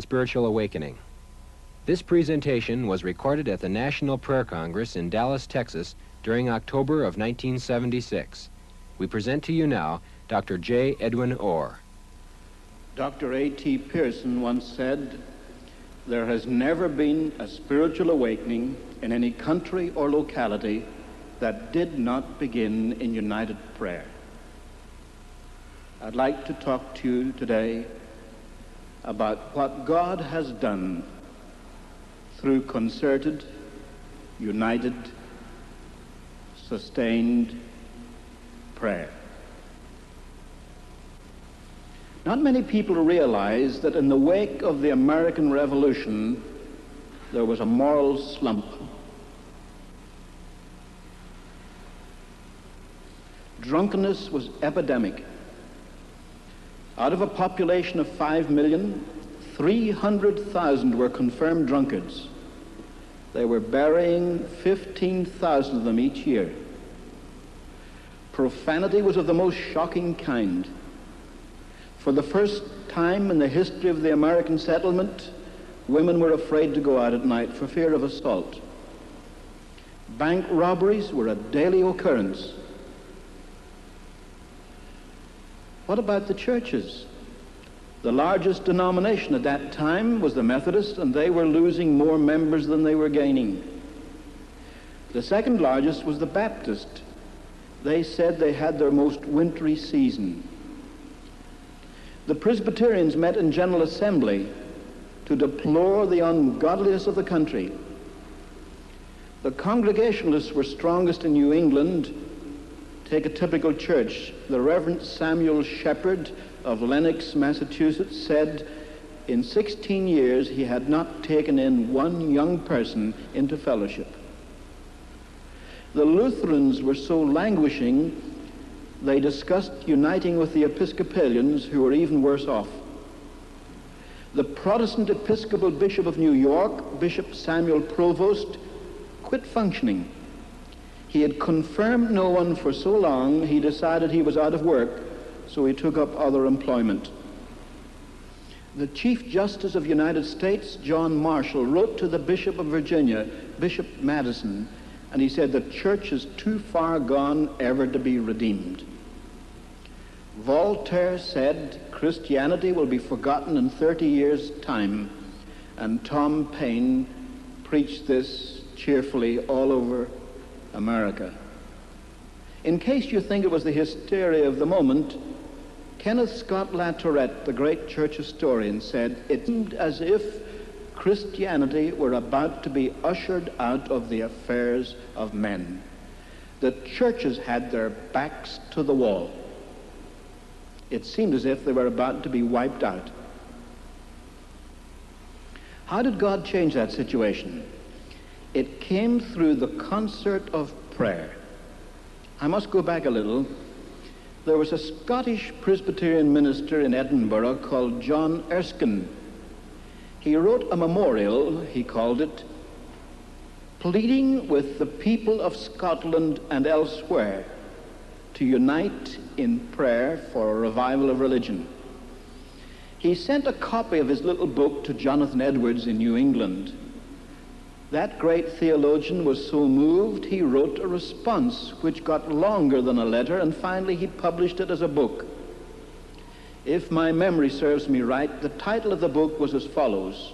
Spiritual Awakening. This presentation was recorded at the National Prayer Congress in Dallas, Texas during October of 1976. We present to you now Dr. J. Edwin Orr. Dr. A.T. Pearson once said, "There has never been a spiritual awakening in any country or locality that did not begin in united prayer." I'd like to talk to you today about what God has done through concerted, united, sustained prayer. Not many people realize that in the wake of the American Revolution, there was a moral slump. Drunkenness was epidemic. Out of a population of 5 million, 300,000 were confirmed drunkards. They were burying 15,000 of them each year. Profanity was of the most shocking kind. For the first time in the history of the American settlement, women were afraid to go out at night for fear of assault. Bank robberies were a daily occurrence. What about the churches? The largest denomination at that time was the Methodist, and they were losing more members than they were gaining. The second largest was the Baptist. They said they had their most wintry season. The Presbyterians met in General Assembly to deplore the ungodliness of the country. The Congregationalists were strongest in New England. Take a typical church. The Reverend Samuel Shepherd of Lenox, Massachusetts, said in 16 years he had not taken in one young person into fellowship. The Lutherans were so languishing, they discussed uniting with the Episcopalians, who were even worse off. The Protestant Episcopal Bishop of New York, Bishop Samuel Provost, quit functioning. He had confirmed no one for so long, he decided he was out of work, so he took up other employment. The Chief Justice of the United States, John Marshall, wrote to the Bishop of Virginia, Bishop Madison, and he said, "The church is too far gone ever to be redeemed." Voltaire said, "Christianity will be forgotten in 30 years' time," and Tom Paine preached this cheerfully all over America. In case you think it was the hysteria of the moment, Kenneth Scott Latourette, the great church historian, said, "It seemed as if Christianity were about to be ushered out of the affairs of men. The churches had their backs to the wall. It seemed as if they were about to be wiped out." How did God change that situation? It came through the concert of prayer. I must go back a little. There was a Scottish Presbyterian minister in Edinburgh called John Erskine. He wrote a memorial, he called it, pleading with the people of Scotland and elsewhere to unite in prayer for a revival of religion. He sent a copy of his little book to Jonathan Edwards in New England. That great theologian was so moved, he wrote a response which got longer than a letter, and finally he published it as a book. If my memory serves me right, the title of the book was as follows: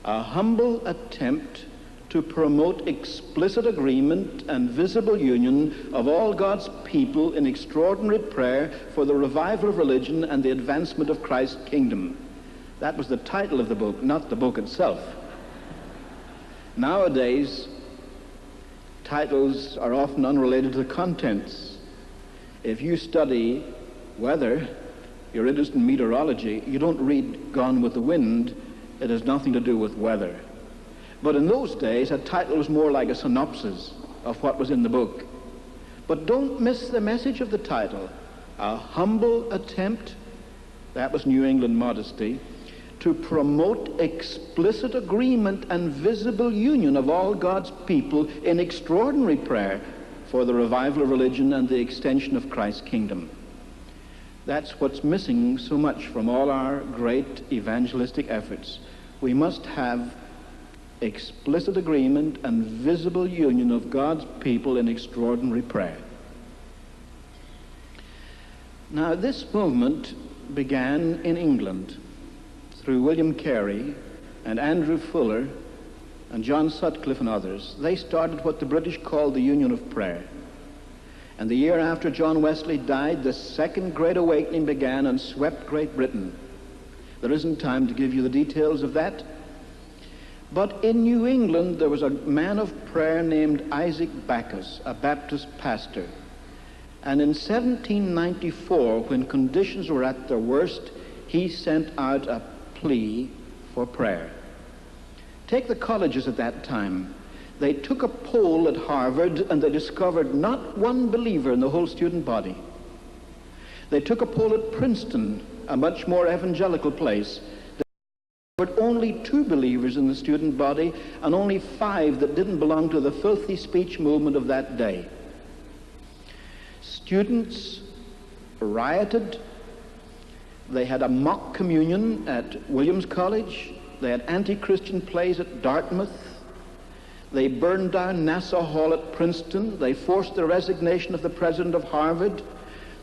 "A humble attempt to promote explicit agreement and visible union of all God's people in extraordinary prayer for the revival of religion and the advancement of Christ's kingdom." That was the title of the book, not the book itself. Nowadays, titles are often unrelated to the contents. If you study weather, you're interested in meteorology, you don't read Gone with the Wind. It has nothing to do with weather. But in those days, a title was more like a synopsis of what was in the book. But don't miss the message of the title. A humble attempt, that was New England modesty, to promote explicit agreement and visible union of all God's people in extraordinary prayer for the revival of religion and the extension of Christ's kingdom. That's what's missing so much from all our great evangelistic efforts. We must have explicit agreement and visible union of God's people in extraordinary prayer. Now, this movement began in England through William Carey and Andrew Fuller and John Sutcliffe and others. They started what the British called the Union of Prayer. And the year after John Wesley died, the Second Great Awakening began and swept Great Britain. There isn't time to give you the details of that. But in New England, there was a man of prayer named Isaac Backus, a Baptist pastor. And in 1794, when conditions were at their worst, he sent out a plea for prayer. Take the colleges at that time. They took a poll at Harvard and they discovered not one believer in the whole student body. They took a poll at Princeton, a much more evangelical place. They discovered only 2 believers in the student body and only 5 that didn't belong to the filthy speech movement of that day. Students rioted. They had a mock communion at Williams College. They had anti-Christian plays at Dartmouth. They burned down Nassau Hall at Princeton. They forced the resignation of the president of Harvard.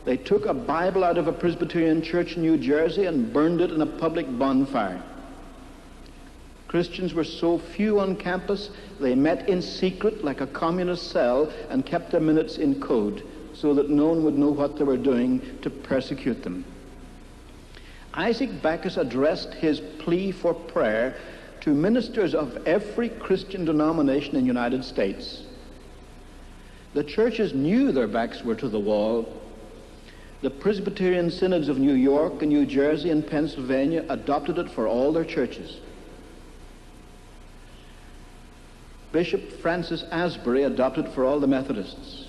They took a Bible out of a Presbyterian church in New Jersey and burned it in a public bonfire. Christians were so few on campus, they met in secret like a communist cell and kept their minutes in code so that no one would know what they were doing to persecute them. Isaac Backus addressed his plea for prayer to ministers of every Christian denomination in the United States. The churches knew their backs were to the wall. The Presbyterian synods of New York and New Jersey and Pennsylvania adopted it for all their churches. Bishop Francis Asbury adopted it for all the Methodists.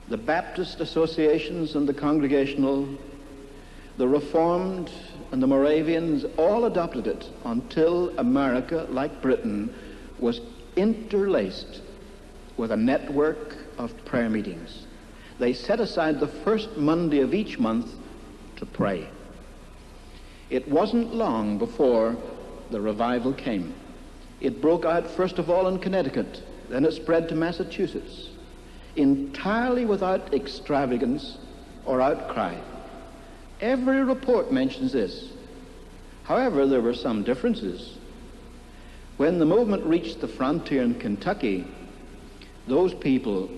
The Baptist associations and the Congregational, the Reformed and the Moravians all adopted it until America, like Britain, was interlaced with a network of prayer meetings. They set aside the first Monday of each month to pray. It wasn't long before the revival came. It broke out first of all in Connecticut, then it spread to Massachusetts, entirely without extravagance or outcry. Every report mentions this. However, there were some differences. When the movement reached the frontier in Kentucky, those people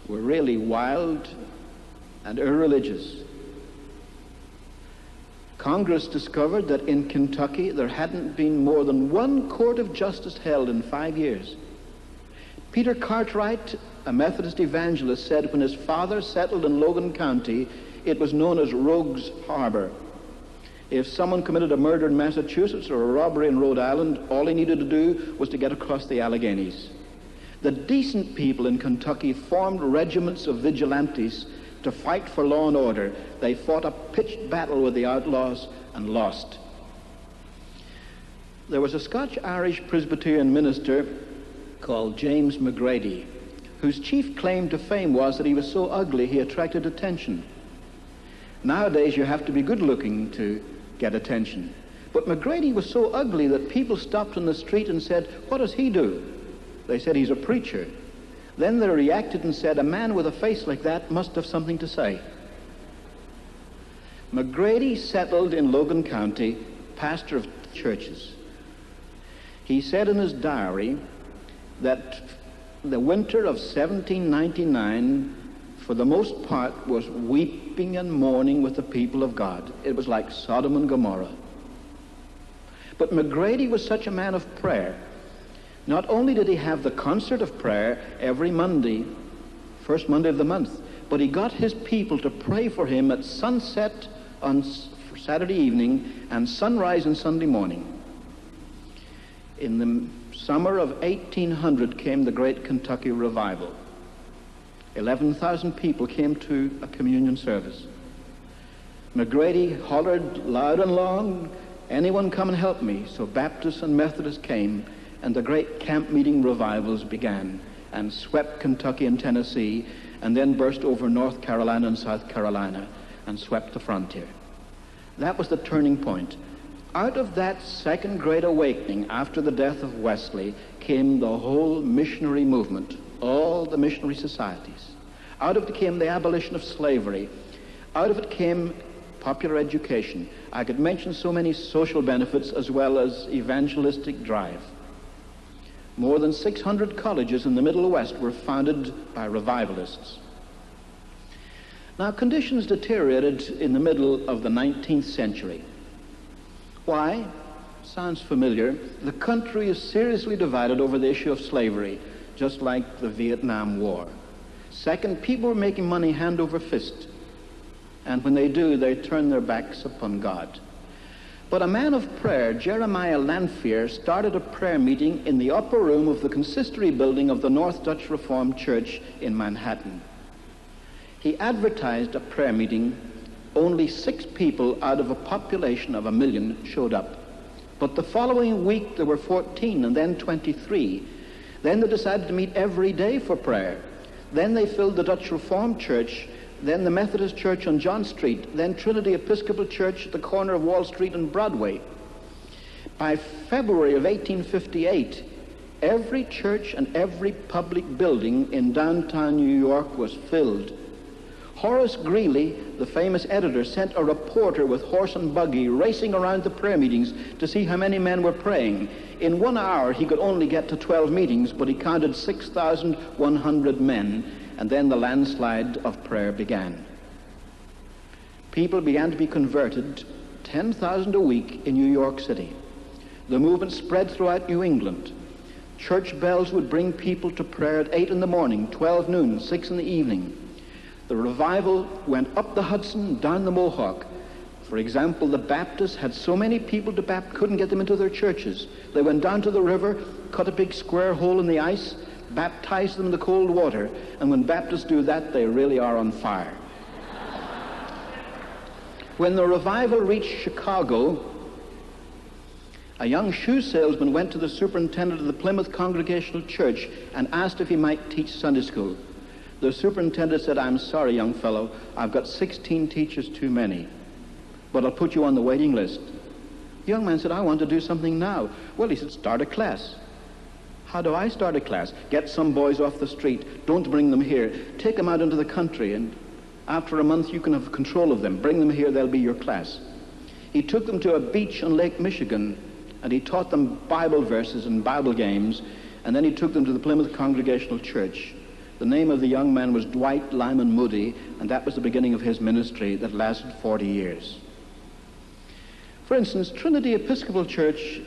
were really wild and irreligious. Congress discovered that in Kentucky there hadn't been more than 1 court of justice held in 5 years. Peter Cartwright, a Methodist evangelist, said when his father settled in Logan County, it was known as Rogues Harbor. If someone committed a murder in Massachusetts or a robbery in Rhode Island, all he needed to do was to get across the Alleghenies. The decent people in Kentucky formed regiments of vigilantes to fight for law and order. They fought a pitched battle with the outlaws and lost. There was a Scotch-Irish Presbyterian minister called James McGrady, whose chief claim to fame was that he was so ugly he attracted attention. Nowadays you have to be good looking to get attention. But McGrady was so ugly that people stopped on the street and said, "What does he do?" They said, "He's a preacher." Then they reacted and said, "A man with a face like that must have something to say." McGrady settled in Logan County, pastor of churches. He said in his diary that the winter of 1799, for the most part, was weeping and mourning with the people of God. It was like Sodom and Gomorrah. But McGrady was such a man of prayer. Not only did he have the concert of prayer every Monday, first Monday of the month, but he got his people to pray for him at sunset on Saturday evening and sunrise on Sunday morning. In the summer of 1800 came the great Kentucky revival. 11,000 people came to a communion service. McGrady hollered loud and long, "Anyone come and help me?" So Baptists and Methodists came, and the great camp meeting revivals began and swept Kentucky and Tennessee and then burst over North Carolina and South Carolina. and swept the frontier. That was the turning point. Out of that second great awakening after the death of Wesley came the whole missionary movement, all the missionary societies. Out of it came the abolition of slavery. Out of it came popular education. I could mention so many social benefits as well as evangelistic drive. More than 600 colleges in the Middle West were founded by revivalists. Now, conditions deteriorated in the middle of the 19th century. Why? Sounds familiar. The country is seriously divided over the issue of slavery, just like the Vietnam War. Second, people were making money hand over fist. And when they do, they turn their backs upon God. But a man of prayer, Jeremiah Lanphier, started a prayer meeting in the upper room of the consistory building of the North Dutch Reformed Church in Manhattan. He advertised a prayer meeting. Only 6 people out of a population of 1 million showed up. But the following week there were 14 and then 23. Then they decided to meet every day for prayer. Then they filled the Dutch Reformed Church, then the Methodist Church on John Street, then Trinity Episcopal Church at the corner of Wall Street and Broadway. By February of 1858, every church and every public building in downtown New York was filled. Horace Greeley, the famous editor, sent a reporter with horse and buggy racing around the prayer meetings to see how many men were praying. In 1 hour, he could only get to 12 meetings, but he counted 6,100 men, and then the landslide of prayer began. People began to be converted, 10,000 a week in New York City. The movement spread throughout New England. Church bells would bring people to prayer at 8 in the morning, 12 noon, 6 in the evening. The revival went up the Hudson, down the Mohawk. For example, the Baptists had so many people to baptize, couldn't get them into their churches. They went down to the river, cut a big square hole in the ice, baptized them in the cold water, and when Baptists do that, they really are on fire. When the revival reached Chicago, a young shoe salesman went to the superintendent of the Plymouth Congregational Church and asked if he might teach Sunday school. The superintendent said, "I'm sorry, young fellow, I've got 16 teachers too many, but I'll put you on the waiting list." The young man said, "I want to do something now." Well, he said, "Start a class." "How do I start a class?" "Get some boys off the street. Don't bring them here. Take them out into the country, and after a month you can have control of them. Bring them here, they'll be your class." He took them to a beach on Lake Michigan, and he taught them Bible verses and Bible games, and then he took them to the Plymouth Congregational Church. The name of the young man was Dwight Lyman Moody, and that was the beginning of his ministry that lasted 40 years. For instance, Trinity Episcopal Church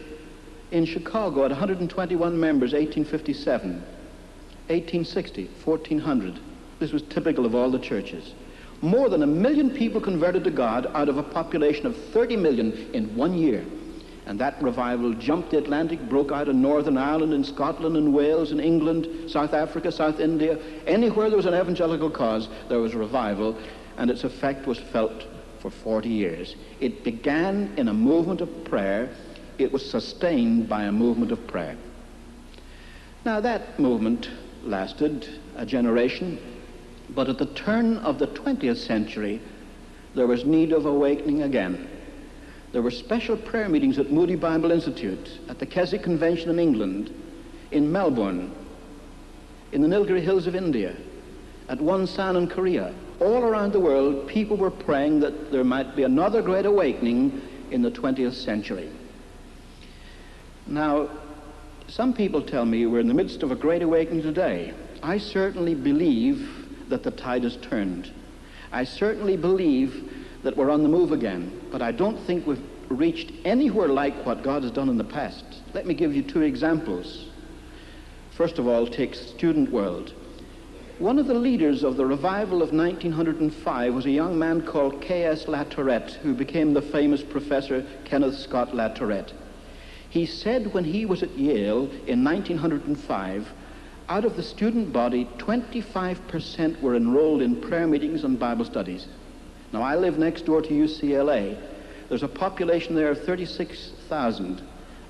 in Chicago had 121 members, 1857. 1860, 1,400. This was typical of all the churches. More than 1 million people converted to God out of a population of 30 million in 1 year. And that revival jumped the Atlantic, broke out in Northern Ireland, in Scotland, in Wales, in England, South Africa, South India. Anywhere there was an evangelical cause, there was a revival, and its effect was felt for 40 years. It began in a movement of prayer. It was sustained by a movement of prayer. Now, that movement lasted a generation, but at the turn of the 20th century, there was need of awakening again. There were special prayer meetings at Moody Bible Institute, at the Keswick Convention in England, in Melbourne, in the Nilgiri Hills of India, at Wonsan in Korea. All around the world, people were praying that there might be another great awakening in the 20th century. Now, some people tell me we're in the midst of a great awakening today. I certainly believe that the tide has turned. I certainly believe that we're on the move again, but I don't think we've reached anywhere like what God has done in the past. Let me give you 2 examples. First of all, take student world. One of the leaders of the revival of 1905 was a young man called K.S. Latourette, who became the famous Professor Kenneth Scott Latourette. He said when he was at Yale in 1905, out of the student body, 25% were enrolled in prayer meetings and Bible studies. Now, I live next door to UCLA. There's a population there of 36,000.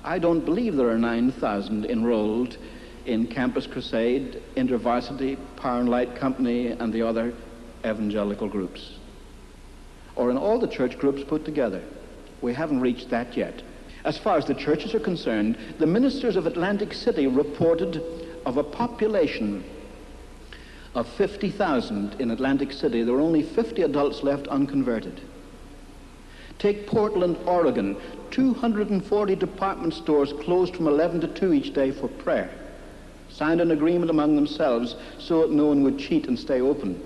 I don't believe there are 9,000 enrolled in Campus Crusade, InterVarsity, Power and Light Company, and the other evangelical groups. or in all the church groups put together. We haven't reached that yet. As far as the churches are concerned, the ministers of Atlantic City reported of a population of 50,000 in Atlantic City. There were only 50 adults left unconverted. Take Portland, Oregon. 240 department stores closed from 11 to 2 each day for prayer. Signed an agreement among themselves so that no one would cheat and stay open.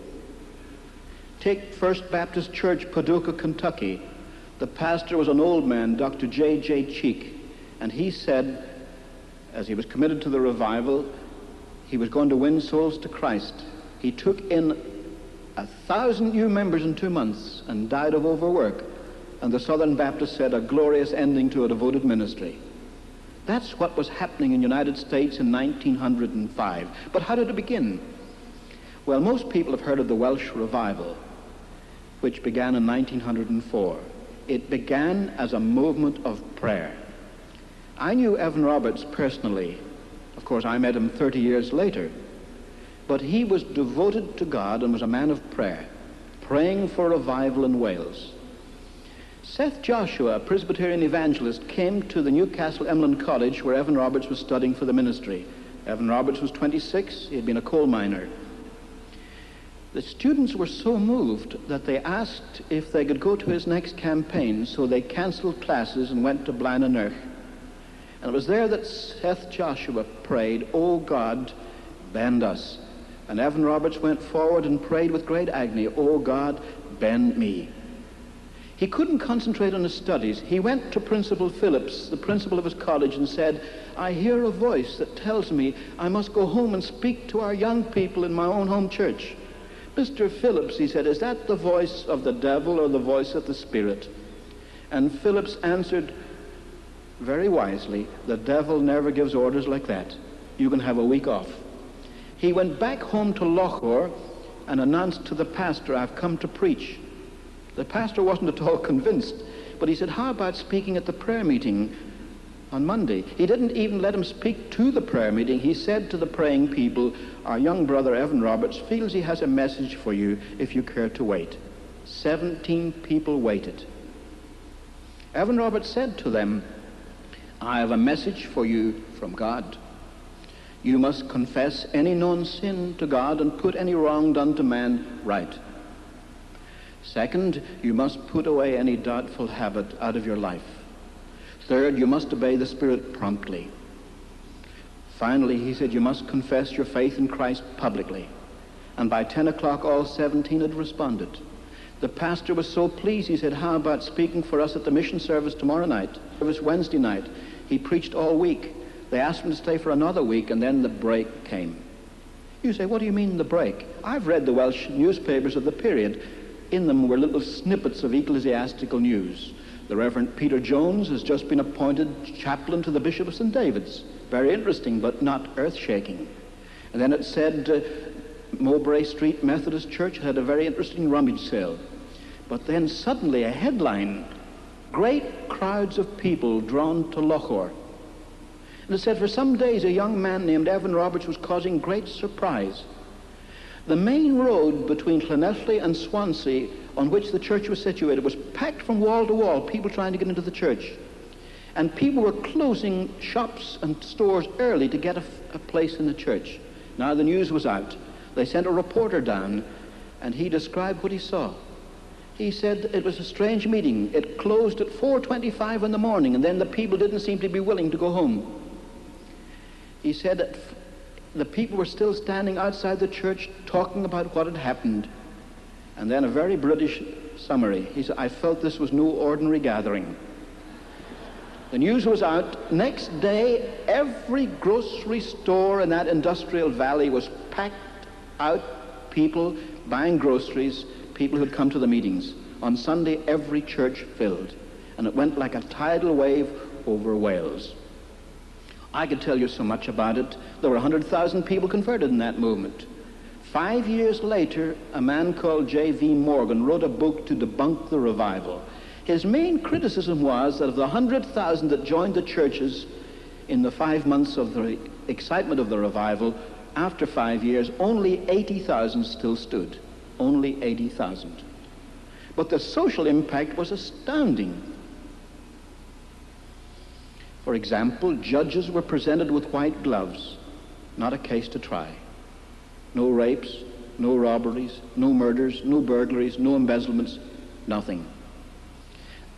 Take First Baptist Church, Paducah, Kentucky. The pastor was an old man, Dr. J.J. Cheek, and he said, as he was committed to the revival, he was going to win souls to Christ. He took in 1,000 new members in 2 months and died of overwork. And the Southern Baptists said, a glorious ending to a devoted ministry. That's what was happening in the United States in 1905. But how did it begin? Well, most people have heard of the Welsh Revival, which began in 1904. It began as a movement of prayer. I knew Evan Roberts personally. Of course, I met him 30 years later. But he was devoted to God and was a man of prayer, praying for revival in Wales. Seth Joshua, a Presbyterian evangelist, came to the Newcastle Emlyn College where Evan Roberts was studying for the ministry. Evan Roberts was 26. He had been a coal miner. The students were so moved that they asked if they could go to his next campaign, so they canceled classes and went to Blaenau. And it was there that Seth Joshua prayed, "O God, bend us." And Evan Roberts went forward and prayed with great agony, "O God, bend me." He couldn't concentrate on his studies. He went to Principal Phillips, the principal of his college, and said, "I hear a voice that tells me I must go home and speak to our young people in my own home church." "Mr. Phillips," he said, "is that the voice of the devil or the voice of the Spirit?" And Phillips answered very wisely, "The devil never gives orders like that. You can have a week off." He went back home to Lochor and announced to the pastor, "I've come to preach." The pastor wasn't at all convinced, but he said, "How about speaking at the prayer meeting on Monday?" He didn't even let him speak to the prayer meeting. He said to the praying people, "Our young brother Evan Roberts feels he has a message for you if you care to wait." 17 people waited. Evan Roberts said to them, "I have a message for you from God. You must confess any known sin to God and put any wrong done to man right. Second, you must put away any doubtful habit out of your life. Third, you must obey the Spirit promptly. Finally," he said, "you must confess your faith in Christ publicly." And by 10 o'clock, all 17 had responded. The pastor was so pleased, he said, "How about speaking for us at the mission service tomorrow night?" It was Wednesday night. He preached all week. They asked him to stay for another week, and then the break came. You say, "What do you mean the break?" I've read the Welsh newspapers of the period. In them were little snippets of ecclesiastical news. The Reverend Peter Jones has just been appointed chaplain to the Bishop of St. David's. Very interesting, but not earth-shaking. And then it said Mowbray Street Methodist Church had a very interesting rummage sale. But then suddenly a headline, "Great crowds of people drawn to Lochor." And it said for some days a young man named Evan Roberts was causing great surprise. The main road between Llanelli and Swansea, on which the church was situated, was packed from wall to wall, people trying to get into the church. And people were closing shops and stores early to get a place in the church. Now the news was out. They sent a reporter down, and he described what he saw. He said it was a strange meeting. It closed at 4:25 in the morning, and then the people didn't seem to be willing to go home. He said that the people were still standing outside the church talking about what had happened. And then a very British summary. He said, "I felt this was no ordinary gathering." The news was out. Next day, every grocery store in that industrial valley was packed out, people buying groceries, people who'd come to the meetings. On Sunday, every church filled. And it went like a tidal wave over Wales. I could tell you so much about it. There were 100,000 people converted in that movement. 5 years later, a man called J.V. Morgan wrote a book to debunk the revival. His main criticism was that of the 100,000 that joined the churches in the 5 months of the excitement of the revival, after 5 years, only 80,000 still stood. Only 80,000. But the social impact was astounding. For example, judges were presented with white gloves, not a case to try. No rapes, no robberies, no murders, no burglaries, no embezzlements, nothing.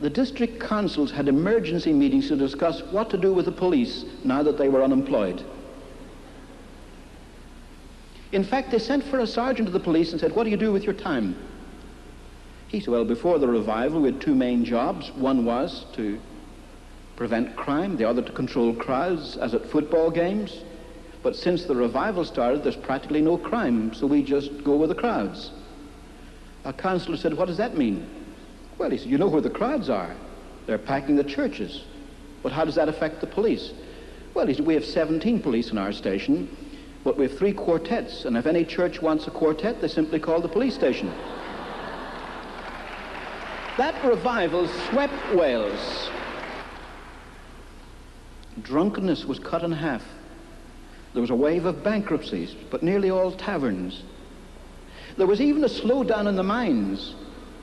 The district councils had emergency meetings to discuss what to do with the police now that they were unemployed. In fact, they sent for a sergeant of the police and said, "What do you do with your time?" He said, "Well, before the revival, we had two main jobs. One was to prevent crime, the other to control crowds, as at football games. But since the revival started, there's practically no crime, so we just go with the crowds." A counselor said, "What does that mean?" Well, he said, "You know where the crowds are. They're packing the churches. But how does that affect the police?" Well, he said, "We have 17 police in our station, but we have 3 quartets, and if any church wants a quartet, they simply call the police station." That revival swept Wales. Drunkenness was cut in half. There was a wave of bankruptcies, but nearly all taverns. There was even a slowdown in the mines.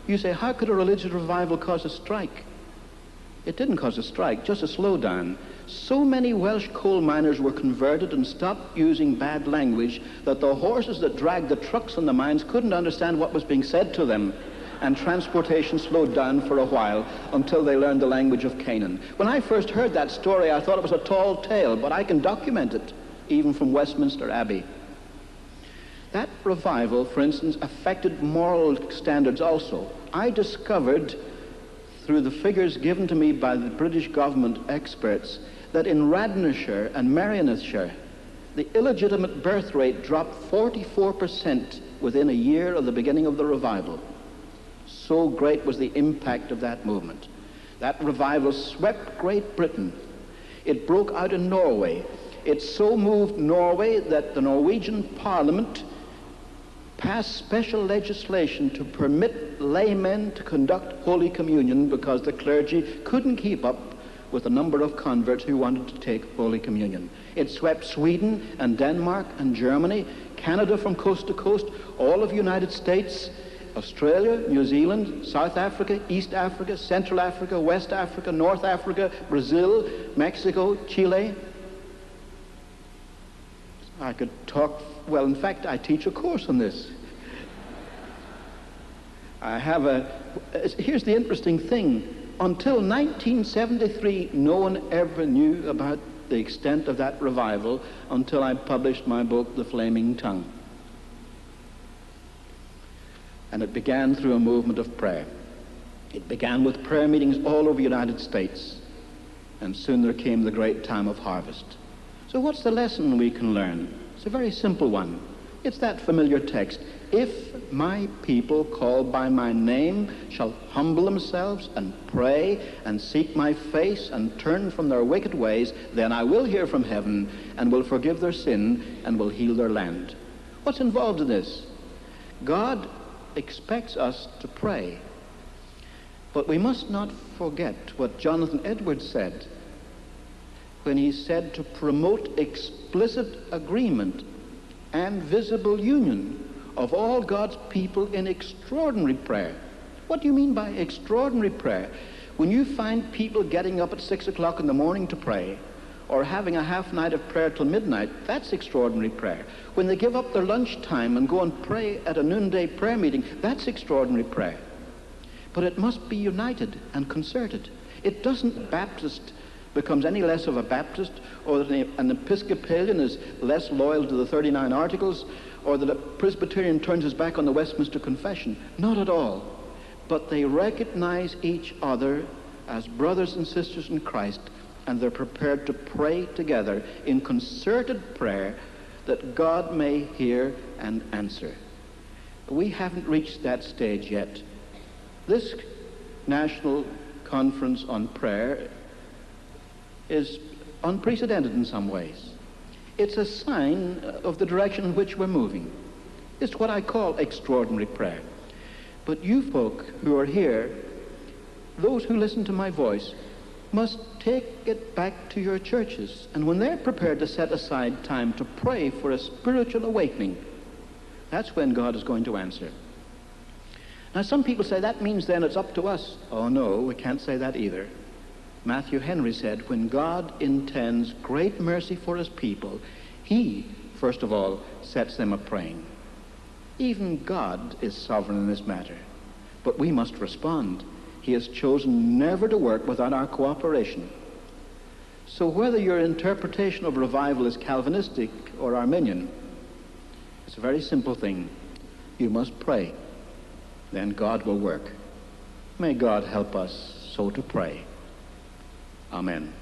You say, how could a religious revival cause a strike? It didn't cause a strike, just a slowdown. So many Welsh coal miners were converted and stopped using bad language that the horses that dragged the trucks in the mines couldn't understand what was being said to them, and transportation slowed down for a while until they learned the language of Canaan. When I first heard that story, I thought it was a tall tale, but I can document it, even from Westminster Abbey. That revival, for instance, affected moral standards also. I discovered, through the figures given to me by the British government experts, that in Radnorshire and Merionethshire, the illegitimate birth rate dropped 44% within a year of the beginning of the revival. So great was the impact of that movement. That revival swept Great Britain. It broke out in Norway. It so moved Norway that the Norwegian Parliament passed special legislation to permit laymen to conduct Holy Communion because the clergy couldn't keep up with the number of converts who wanted to take Holy Communion. It swept Sweden and Denmark and Germany, Canada from coast to coast, all of the United States, Australia, New Zealand, South Africa, East Africa, Central Africa, West Africa, North Africa, Brazil, Mexico, Chile. I could talk, well, in fact, I teach a course on this. Here's the interesting thing. Until 1973, no one ever knew about the extent of that revival until I published my book, The Flaming Tongue. And it began through a movement of prayer. It began with prayer meetings all over the United States. And soon there came the great time of harvest. So what's the lesson we can learn? It's a very simple one. It's that familiar text. If my people called by my name shall humble themselves and pray and seek my face and turn from their wicked ways, then I will hear from heaven and will forgive their sin and will heal their land. What's involved in this? God expects us to pray. But we must not forget what Jonathan Edwards said when he said to promote explicit agreement and visible union of all God's people in extraordinary prayer. What do you mean by extraordinary prayer? When you find people getting up at 6 o'clock in the morning to pray, or having a half night of prayer till midnight, that's extraordinary prayer. When they give up their lunch time and go and pray at a noonday prayer meeting, that's extraordinary prayer. But it must be united and concerted. It doesn't Baptist becomes any less of a Baptist, or that an Episcopalian is less loyal to the 39 Articles, or that a Presbyterian turns his back on the Westminster Confession. Not at all. But they recognize each other as brothers and sisters in Christ, and they're prepared to pray together in concerted prayer that God may hear and answer. We haven't reached that stage yet. This National Conference on Prayer is unprecedented in some ways. It's a sign of the direction in which we're moving. It's what I call extraordinary prayer. But you folk who are here, those who listen to my voice, must take it back to your churches. And when they're prepared to set aside time to pray for a spiritual awakening, that's when God is going to answer. Now, some people say that means then it's up to us. Oh, no, we can't say that either. Matthew Henry said, when God intends great mercy for his people, he, first of all, sets them a-praying. Even God is sovereign in this matter, but we must respond. He has chosen never to work without our cooperation. So whether your interpretation of revival is Calvinistic or Arminian, it's a very simple thing. You must pray. Then God will work. May God help us so to pray. Amen.